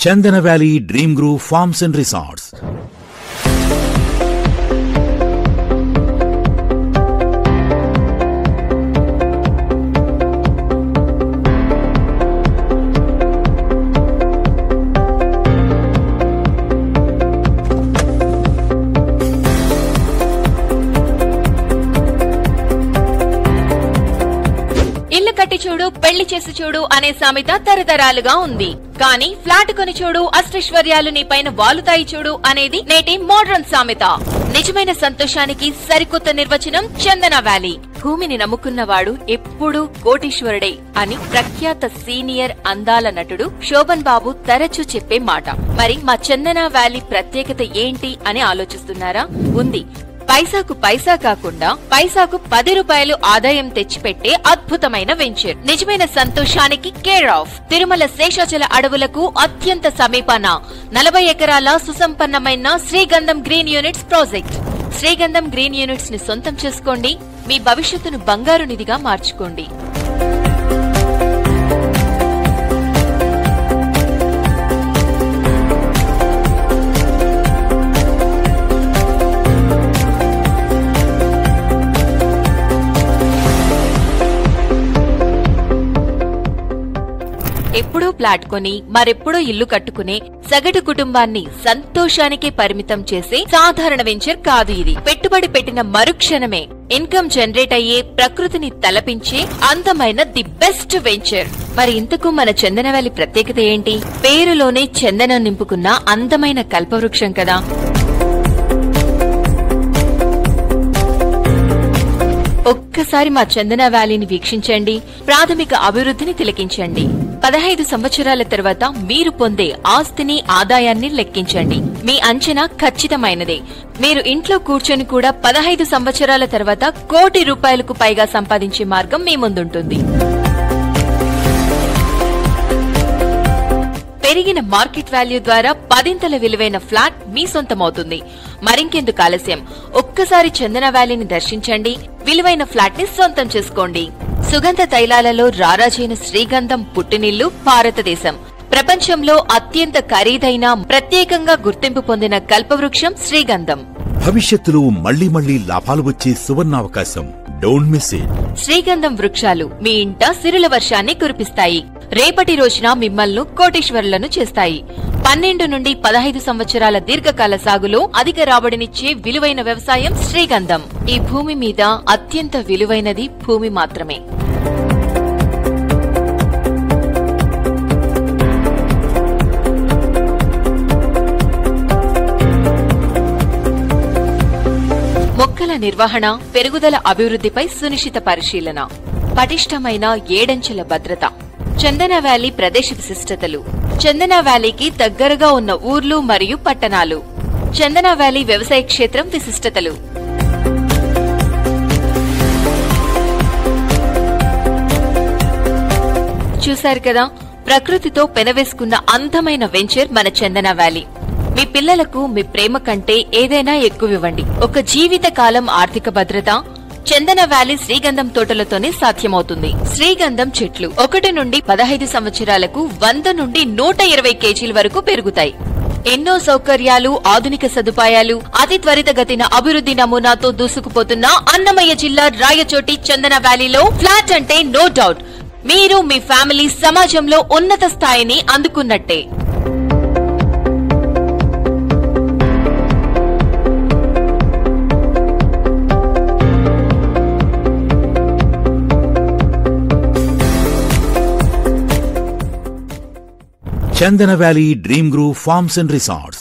Chandana Valley Dream Groove Farms and Resorts. ఇల్లు కట్టి చూడు పెళ్లి చేసి చూడు అనే సామెత తరతరాలుగా ఉంది. కానీ ఫ్లాట్ కొని చూడు అష్టైశ్వర్యాలు నీ పైన వాలుతాయి చూడు అనేది నేటి మోడ్రన్ సామెత. నిజమైన సంతోషానికి సరికొత్త నిర్వచనం చందన వ్యాలీ. భూమిని నమ్ముకున్నవాడు ఎప్పుడూ కోటీశ్వరుడే అని ప్రఖ్యాత సీనియర్ అందాల నటుడు శోభన్ బాబు తరచూ చెప్పే మాట. మరి మా చందన వ్యాలీ ప్రత్యేకత ఏంటి అని ఆలోచిస్తున్నారా? ఉంది. పైసాకు పైసా కాకుండా పైసాకు 10 రూపాయలు ఆదాయం తెచ్చిపెట్టే అద్భుతమైన వెంచర్. నిజమైన సంతోషానికి కేర్ ఆఫ్. తిరుమల శేషాచల అడవులకు అత్యంత సమీపాన 40 ఎకరాల సుసంపన్నమైన శ్రీగంధం గ్రీన్ యూనిట్స్ ప్రాజెక్ట్. శ్రీగంధం గ్రీన్ యూనిట్స్ ని సొంతం చేసుకోండి. మీ భవిష్యత్తును బంగారు నిధిగా మార్చుకోండి. ఎప్పుడూ ప్లాట్ కొని మరెప్పుడో ఇల్లు కట్టుకునే సగటు కుటుంబాన్ని సంతోషానికే పరిమితం చేసే సాధారణ వెంచర్ కాదు ఇది. పెట్టుబడి పెట్టిన మరుక్షణమే ఇన్కమ్ జనరేట్ అయ్యే, ప్రకృతిని తలపించే అందమైన ది బెస్ట్ వెంచర్. మరి ఇంతకు మన చందన వ్యాలీ ప్రత్యేకత ఏంటి? పేరులోనే చందనం నింపుకున్న అందమైన కల్పవృక్షం కదా. ఒక్కసారి మా చందన వ్యాలీని వీక్షించండి. ప్రాథమిక అభివృద్ధిని తిలకించండి. 15 సంవత్సరాల తర్వాత మీరు పొందే ఆస్తిని, ఆదాయాన్ని లెక్కించండి. మీ అంచనా ఖచ్చితమైనదే. మీరు ఇంట్లో కూర్చొని కూడా 15 సంవత్సరాల తర్వాత ₹1 కోటి పైగా సంపాదించే మార్గం మీ ముందుంటుంది. పెరిగిన మార్కెట్ వాల్యూ ద్వారా 10 విలువైన ఫ్లాట్ మీ సొంతమవుతుంది. మరింకెందుకు ఆలస్యం? ఒక్కసారి చందన వ్యాలీని దర్శించండి. విలువైన ఫ్లాట్ ని సొంతం చేసుకోండి. సుగంధ తైలాలలో రారాజైన శ్రీగంధం పుట్టినిల్లు భారతదేశం. ప్రపంచంలో అత్యంత ఖరీదైన, ప్రత్యేకంగా గుర్తింపు పొందిన కల్పవృక్షం శ్రీగంధం. భవిష్యత్తులో మళ్లీ మళ్లీ లాభాలు వచ్చే సువర్ణావకాశం. Don't miss it. శ్రీగంధం వృక్షాలు మీ ఇంట సిరుల వర్షాన్ని కురిపిస్తాయి. రేపటి రోజున మిమ్మల్ని కోటీశ్వరులను చేస్తాయి. 12 నుండి 15 సంవత్సరాల దీర్ఘకాల సాగులో అధిక రాబడినిచ్చే విలువైన వ్యవసాయం శ్రీగంధం. ఈ భూమి మీద అత్యంత విలువైనది భూమి మాత్రమే. మొక్కల నిర్వహణ, పెరుగుదల అభివృద్ధిపై సునిశ్చిత పరిశీలన, పటిష్టమైన 7 భద్రత. చందన వ్యాలీ ప్రదేశ విశిష్టతలు. చందన వ్యాలీకి దగ్గరగా ఉన్న ఊర్లు మరియు పట్టణాలు. చందన వ్యాలీ వ్యవసాయ క్షేత్రం విశిష్టతలు. చూశారు కదా, ప్రకృతితో పెనవేసుకున్న అందమైన వెంచర్ మన చందన వ్యాలీ. మీ పిల్లలకు మీ ప్రేమ కంటే ఏదైనా ఎక్కువివ్వండి. ఒక జీవిత కాలం ఆర్థిక భద్రత చందన వ్యాలీ శ్రీగంధం తోటలతోనే సాధ్యమవుతుంది. శ్రీగంధం చెట్లు 1 నుండి 15 సంవత్సరాలకు 100 నుండి 120 కేజీల వరకు పెరుగుతాయి. ఎన్నో సౌకర్యాలు, ఆధునిక సదుపాయాలు, అతి త్వరితగతిన అభివృద్ధి నమూనాతో దూసుకుపోతున్న అన్నమయ్య జిల్లా రాయచోటి చందన వ్యాలీలో ఫ్లాట్ అంటే నో డౌట్ మీరు, మీ ఫ్యామిలీ సమాజంలో ఉన్నత స్థాయిని అందుకున్నట్టే. Chandana Valley Dream Groove Farms and Resorts.